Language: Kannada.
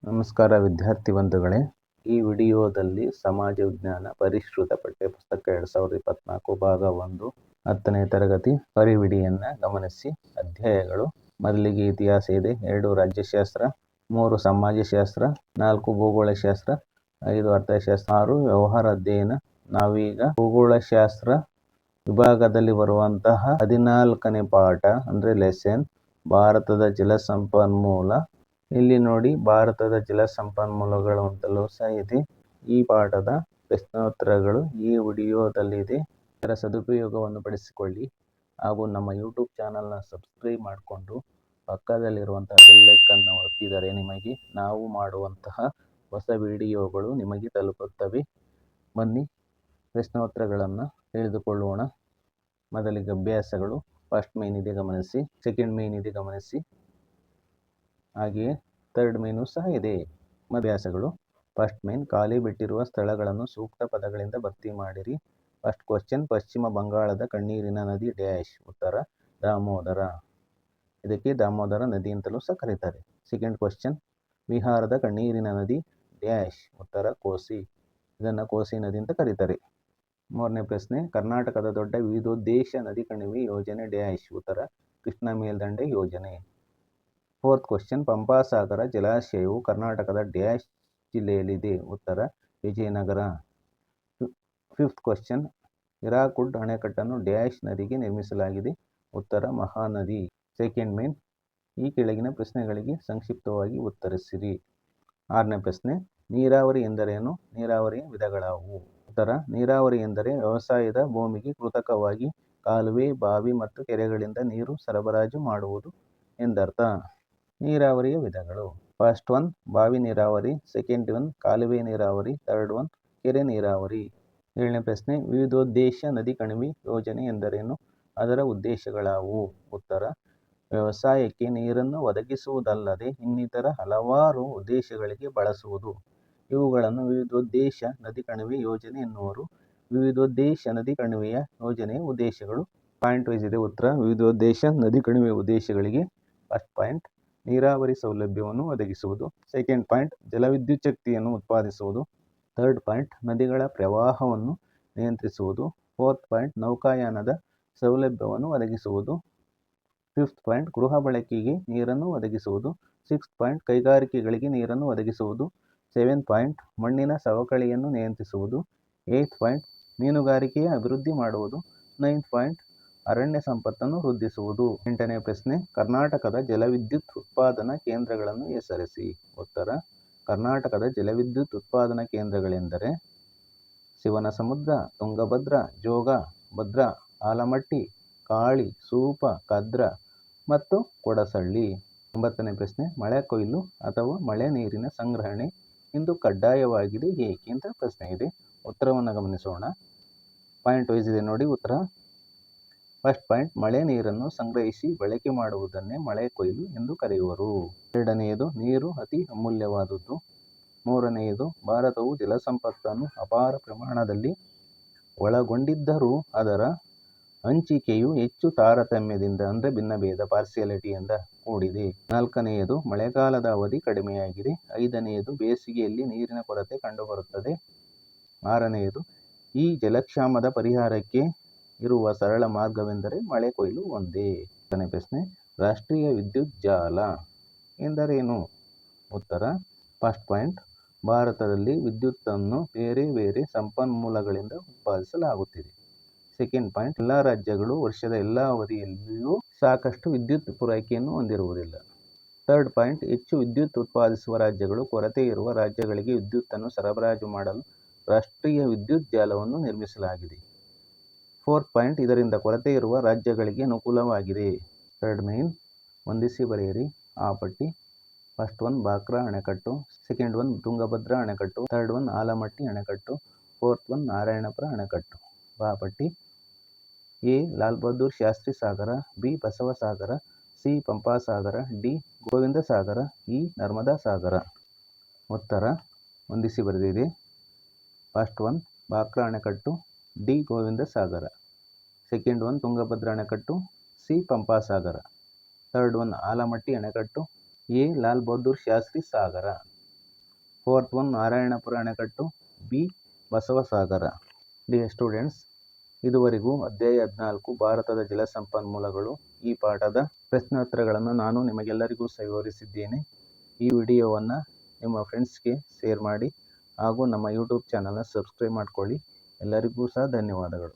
ನಮಸ್ಕಾರ ವಿದ್ಯಾರ್ಥಿ ಬಂಧುಗಳೇ, ಈ ವಿಡಿಯೋದಲ್ಲಿ ಸಮಾಜ ವಿಜ್ಞಾನ ಪರಿಷ್ಕೃತ ಪಠ್ಯಪುಸ್ತಕ 2024 ಭಾಗ 1 10ನೇ ತರಗತಿ ಪರಿವಿಡಿಯನ್ನು ಗಮನಿಸಿ. ಅಧ್ಯಾಯಗಳು: ಮೊದಲಿಗೆ ಇತಿಹಾಸ ಇದೆ, 2 ರಾಜ್ಯಶಾಸ್ತ್ರ, 3 ಸಮಾಜಶಾಸ್ತ್ರ, 4 ಭೂಗೋಳಶಾಸ್ತ್ರ, 5 ಅರ್ಥಶಾಸ್ತ್ರ, 6 ವ್ಯವಹಾರ ಅಧ್ಯಯನ. ನಾವೀಗ ಭೂಗೋಳಶಾಸ್ತ್ರ ವಿಭಾಗದಲ್ಲಿ ಬರುವಂತಹ 14ನೇ ಪಾಠ ಅಂದರೆ ಲೆಸನ್, ಭಾರತದ ಜಲಸಂಪನ್ಮೂಲ. ಇಲ್ಲಿ ನೋಡಿ, ಭಾರತದ ಜಲಸಂಪನ್ಮೂಲಗಳು ಅಂತಲೂ ಸಹ ಇದೆ. ಈ ಪಾಠದ ಪ್ರಶ್ನೋತ್ತರಗಳು ಈ ವಿಡಿಯೋದಲ್ಲಿದೆ. ಇದರ ಸದುಪಯೋಗವನ್ನು ಪಡಿಸಿಕೊಳ್ಳಿ ಹಾಗೂ ನಮ್ಮ ಯೂಟ್ಯೂಬ್ ಚಾನಲ್ನ ಸಬ್ಸ್ಕ್ರೈಬ್ ಮಾಡಿಕೊಂಡು ಪಕ್ಕದಲ್ಲಿರುವಂತಹ ಬೆಲ್ ಐಕಾನ್ ಒತ್ತಿದರೆ ನಿಮಗೆ ನಾವು ಮಾಡುವಂತಹ ಹೊಸ ವಿಡಿಯೋಗಳು ನಿಮಗೆ ತಲುಪುತ್ತವೆ. ಬನ್ನಿ ಪ್ರಶ್ನೋತ್ತರಗಳನ್ನು ತಿಳಿದುಕೊಳ್ಳೋಣ. ಮೊದಲಿಗೆ ಅಭ್ಯಾಸಗಳು. ಫಸ್ಟ್ ಮೇನ್ ಇದೆ ಗಮನಿಸಿ, ಸೆಕೆಂಡ್ ಮೇನ್ ಇದೆ ಗಮನಿಸಿ, ಹಾಗೆಯೇ ಥರ್ಡ್ ಮೇನು ಸಹ ಇದೆ. ಅಭ್ಯಾಸಗಳು. ಫಸ್ಟ್ ಮೇನ್: ಖಾಲಿ ಬಿಟ್ಟಿರುವ ಸ್ಥಳಗಳನ್ನು ಸೂಕ್ತ ಪದಗಳಿಂದ ಭರ್ತಿ ಮಾಡಿರಿ. ಫಸ್ಟ್ ಕ್ವಶನ್: ಪಶ್ಚಿಮ ಬಂಗಾಳದ ಕಣ್ಣೀರಿನ ನದಿ ಡ್ಯಾಶ್. ಉತ್ತರ: ದಾಮೋದರ. ಇದಕ್ಕೆ ದಾಮೋದರ ನದಿ ಅಂತಲೂ ಸಹ ಕರೀತಾರೆ. ಸೆಕೆಂಡ್ ಕ್ವಶನ್: ಬಿಹಾರದ ಕಣ್ಣೀರಿನ ನದಿ ಡ್ಯಾಶ್. ಉತ್ತರ: ಕೋಸಿ. ಇದನ್ನು ಕೋಸಿ ನದಿ ಅಂತ ಕರೀತಾರೆ. ಮೂರನೇ ಪ್ರಶ್ನೆ: ಕರ್ನಾಟಕದ ದೊಡ್ಡ ವಿವಿಧೋದ್ದೇಶ ನದಿ ಕಣಿವೆ ಯೋಜನೆ ಡ್ಯಾಶ್. ಉತ್ತರ: ಕೃಷ್ಣಾ ಮೇಲ್ದಂಡೆ ಯೋಜನೆ. ಫೋರ್ತ್ ಕ್ವಶನ್: ಪಂಪಾಸಾಗರ ಜಲಾಶಯವು ಕರ್ನಾಟಕದ ಡ್ಯಾಶ್ ಜಿಲ್ಲೆಯಲ್ಲಿದೆ. ಉತ್ತರ: ವಿಜಯನಗರ. ಫಿಫ್ತ್ ಕ್ವಶನ್: ಹಿರಾಕುಡ್ ಅಣೆಕಟ್ಟನ್ನು ಡ್ಯಾಶ್ ನದಿಗೆ ನಿರ್ಮಿಸಲಾಗಿದೆ. ಉತ್ತರ: ಮಹಾನದಿ. ಸೆಕೆಂಡ್ ಮೇನ್: ಈ ಕೆಳಗಿನ ಪ್ರಶ್ನೆಗಳಿಗೆ ಸಂಕ್ಷಿಪ್ತವಾಗಿ ಉತ್ತರಿಸಿರಿ. ಆರನೇ ಪ್ರಶ್ನೆ: ನೀರಾವರಿ ಎಂದರೇನು? ನೀರಾವರಿಯ ವಿಧಗಳಾವುವು? ಉತ್ತರ: ನೀರಾವರಿ ಎಂದರೆ ವ್ಯವಸಾಯದ ಭೂಮಿಗೆ ಕೃತಕವಾಗಿ ಕಾಲುವೆ, ಬಾವಿ ಮತ್ತು ಕೆರೆಗಳಿಂದ ನೀರು ಸರಬರಾಜು ಮಾಡುವುದು ಎಂದರ್ಥ. ನೀರಾವರಿಯ ವಿಧಗಳು: ಫಸ್ಟ್ ಒನ್ ಬಾವಿ ನೀರಾವರಿ, ಸೆಕೆಂಡ್ ಒನ್ ಕಾಲುವೆ ನೀರಾವರಿ, ಥರ್ಡ್ ಒನ್ ಕೆರೆ ನೀರಾವರಿ. ಏಳನೇ ಪ್ರಶ್ನೆ: ವಿವಿಧೋದ್ದೇಶ ನದಿ ಕಣಿವೆ ಯೋಜನೆ ಎಂದರೇನು? ಅದರ ಉದ್ದೇಶಗಳಾವುವು? ಉತ್ತರ: ವ್ಯವಸಾಯಕ್ಕೆ ನೀರನ್ನು ಒದಗಿಸುವುದಲ್ಲದೆ ಇನ್ನಿತರ ಹಲವಾರು ಉದ್ದೇಶಗಳಿಗೆ ಬಳಸುವುದು. ಇವುಗಳನ್ನು ವಿವಿಧೋದ್ದೇಶ ನದಿ ಕಣಿವೆ ಯೋಜನೆ ಎನ್ನುವರು. ವಿವಿಧೋದ್ದೇಶ ನದಿ ಕಣಿವೆಯ ಯೋಜನೆಯ ಉದ್ದೇಶಗಳು. ಪಾಯಿಂಟ್ ವೈಸ್ ಇದೆ ಉತ್ತರ. ವಿವಿಧೋದ್ದೇಶ ನದಿ ಕಣಿವೆಯ ಉದ್ದೇಶಗಳಿಗೆ: ಫಸ್ಟ್ ಪಾಯಿಂಟ್ ನೀರಾವರಿ ಸೌಲಭ್ಯವನ್ನು ಒದಗಿಸುವುದು. ಸೆಕೆಂಡ್ ಪಾಯಿಂಟ್ ಜಲವಿದ್ಯುತ್ ಶಕ್ತಿಯನ್ನು ಉತ್ಪಾದಿಸುವುದು. ಥರ್ಡ್ ಪಾಯಿಂಟ್ ನದಿಗಳ ಪ್ರವಾಹವನ್ನು ನಿಯಂತ್ರಿಸುವುದು. ಫೋರ್ತ್ ಪಾಯಿಂಟ್ ನೌಕಾಯಾನದ ಸೌಲಭ್ಯವನ್ನು ಒದಗಿಸುವುದು. ಫಿಫ್ತ್ ಪಾಯಿಂಟ್ ಗೃಹ ಬಳಕೆಗೆ ನೀರನ್ನು ಒದಗಿಸುವುದು. ಸಿಕ್ಸ್ತ್ ಪಾಯಿಂಟ್ ಕೈಗಾರಿಕೆಗಳಿಗೆ ನೀರನ್ನು ಒದಗಿಸುವುದು. ಸೆವೆಂತ್ ಪಾಯಿಂಟ್ ಮಣ್ಣಿನ ಸವಕಳಿಯನ್ನು ನಿಯಂತ್ರಿಸುವುದು. ಏಯ್ತ್ ಪಾಯಿಂಟ್ ಮೀನುಗಾರಿಕೆಯ ಅಭಿವೃದ್ಧಿ ಮಾಡುವುದು. ನೈನ್ತ್ ಪಾಯಿಂಟ್ ಅರಣ್ಯ ಸಂಪತ್ತನ್ನು ವೃದ್ಧಿಸುವುದು. ಎಂಟನೇ ಪ್ರಶ್ನೆ: ಕರ್ನಾಟಕದ ಜಲವಿದ್ಯುತ್ ಉತ್ಪಾದನಾ ಕೇಂದ್ರಗಳನ್ನು ಹೆಸರಿಸಿ. ಉತ್ತರ: ಕರ್ನಾಟಕದ ಜಲವಿದ್ಯುತ್ ಉತ್ಪಾದನಾ ಕೇಂದ್ರಗಳೆಂದರೆ ಶಿವನಸಮುದ್ರ, ತುಂಗಭದ್ರಾ, ಜೋಗ, ಭದ್ರಾ, ಆಲಮಟ್ಟಿ, ಕಾಳಿ, ಸೂಪ, ಕದ್ರಾ ಮತ್ತು ಕೊಡಸಳ್ಳಿ. 9ನೇ ಪ್ರಶ್ನೆ: ಮಳೆ ಕೊಯ್ಲು ಅಥವಾ ಮಳೆ ನೀರಿನ ಸಂಗ್ರಹಣೆ ಇಂದು ಕಡ್ಡಾಯವಾಗಿದೆ ಏಕೆ ಅಂತ ಪ್ರಶ್ನೆ ಇದೆ. ಉತ್ತರವನ್ನು ಗಮನಿಸೋಣ. ಪಾಯಿಂಟ್ ವೈಸ್ ಇದೆ ನೋಡಿ ಉತ್ತರ. ಫಸ್ಟ್ ಪಾಯಿಂಟ್ ಮಳೆ ನೀರನ್ನು ಸಂಗ್ರಹಿಸಿ ಬಳಕೆ ಮಾಡುವುದನ್ನೇ ಮಳೆ ಕೊಯ್ಲು ಎಂದು ಕರೆಯುವರು. ಎರಡನೆಯದು ನೀರು ಅತಿ ಅಮೂಲ್ಯವಾದುದು. ಮೂರನೆಯದು ಭಾರತವು ಜಲಸಂಪತ್ತನ್ನು ಅಪಾರ ಪ್ರಮಾಣದಲ್ಲಿ ಒಳಗೊಂಡಿದ್ದರೂ ಅದರ ಹಂಚಿಕೆಯು ಹೆಚ್ಚು ತಾರತಮ್ಯದಿಂದ ಅಂದರೆ ಭಿನ್ನಭೇದ ಪಾರ್ಸಿಯಾಲಿಟಿಯಿಂದ ಕೂಡಿದೆ. ನಾಲ್ಕನೆಯದು ಮಳೆಗಾಲದ ಅವಧಿ ಕಡಿಮೆಯಾಗಿದೆ. ಐದನೆಯದು ಬೇಸಿಗೆಯಲ್ಲಿ ನೀರಿನ ಕೊರತೆ ಕಂಡುಬರುತ್ತದೆ. ಆರನೆಯದು ಈ ಜಲಕ್ಷಾಮದ ಪರಿಹಾರಕ್ಕೆ ಇರುವ ಸರಳ ಮಾರ್ಗವೆಂದರೆ ಮಳೆ ಕೊಯ್ಲು ಒಂದೇ. 10ನೇ ಪ್ರಶ್ನೆ: ರಾಷ್ಟ್ರೀಯ ವಿದ್ಯುತ್ ಜಾಲ ಎಂದರೇನು? ಉತ್ತರ: ಫಸ್ಟ್ ಪಾಯಿಂಟ್ ಭಾರತದಲ್ಲಿ ವಿದ್ಯುತ್ತನ್ನು ಬೇರೆ ಬೇರೆ ಸಂಪನ್ಮೂಲಗಳಿಂದ ಉತ್ಪಾದಿಸಲಾಗುತ್ತಿದೆ. ಸೆಕೆಂಡ್ ಪಾಯಿಂಟ್ ಎಲ್ಲ ರಾಜ್ಯಗಳು ವರ್ಷದ ಎಲ್ಲ ಅವಧಿಯಲ್ಲಿಯೂ ಸಾಕಷ್ಟು ವಿದ್ಯುತ್ ಪೂರೈಕೆಯನ್ನು ಹೊಂದಿರುವುದಿಲ್ಲ. ಥರ್ಡ್ ಪಾಯಿಂಟ್ ಹೆಚ್ಚು ವಿದ್ಯುತ್ ಉತ್ಪಾದಿಸುವ ರಾಜ್ಯಗಳು ಕೊರತೆ ಇರುವ ರಾಜ್ಯಗಳಿಗೆ ವಿದ್ಯುತ್ತನ್ನು ಸರಬರಾಜು ಮಾಡಲು ರಾಷ್ಟ್ರೀಯ ವಿದ್ಯುತ್ ಜಾಲವನ್ನು ನಿರ್ಮಿಸಲಾಗಿದೆ. ಫೋರ್ತ್ ಪಾಯಿಂಟ್ ಇದರಿಂದ ಕೊರತೆ ಇರುವ ರಾಜ್ಯಗಳಿಗೆ ಅನುಕೂಲವಾಗಿದೆ. ಥರ್ಡ್ ಮೇನ್ ಹೊಂದಿಸಿ ಬರೆಯಿರಿ ಆ ಪಟ್ಟಿ. ಫಸ್ಟ್ ಒನ್ ಬಾಕ್ರಾ ಅಣೆಕಟ್ಟು, ಸೆಕೆಂಡ್ ಒನ್ ತುಂಗಭದ್ರಾ ಅಣೆಕಟ್ಟು, ಥರ್ಡ್ ಒನ್ ಆಲಮಟ್ಟಿ ಅಣೆಕಟ್ಟು, ಫೋರ್ತ್ ಒನ್ ನಾರಾಯಣಪುರ ಅಣೆಕಟ್ಟು. ಬಾ ಪಟ್ಟಿ: A Lal Bahadur Shastri Sagara, B Basavasagara, C Pampasagara, D Govinda Sagara, E Narmada Sagara. ಉತ್ತರ ಹೊಂದಿಸಿ ಬರೆದಿದೆ. ಫಸ್ಟ್ ಒನ್ ಬಾಕ್ರಾ ಅಣೆಕಟ್ಟು, D Govinda Sagara, second one Tungabhadra ಅಣೆಕಟ್ಟು, C Pampasagara, third one Almatti ಅಣೆಕಟ್ಟು, A Lal Bahadur Shastri Sagara. Fourth one Narayanapura ಅಣೆಕಟ್ಟು, ಬಿ ಬಸವಸಾಗರ. ಡಿಯರ್ ಸ್ಟೂಡೆಂಟ್ಸ್, ಇದುವರೆಗೂ ಅಧ್ಯಾಯ 14 ಭಾರತದ ಜಲಸಂಪನ್ಮೂಲಗಳು ಈ ಪಾಠದ ಪ್ರಶ್ನೋತ್ತರಗಳನ್ನು ನಾನು ನಿಮಗೆಲ್ಲರಿಗೂ ವಿವರಿಸಿದ್ದೇನೆ. ಈ ವಿಡಿಯೋವನ್ನು ನಿಮ್ಮ ಫ್ರೆಂಡ್ಸ್ಗೆ ಶೇರ್ ಮಾಡಿ ಹಾಗೂ ನಮ್ಮ ಯೂಟ್ಯೂಬ್ ಚಾನಲ್ನ ಸಬ್ಸ್ಕ್ರೈಬ್ ಮಾಡ್ಕೊಳ್ಳಿ. ಎಲ್ಲರಿಗೂ ಸಹ ಧನ್ಯವಾದಗಳು.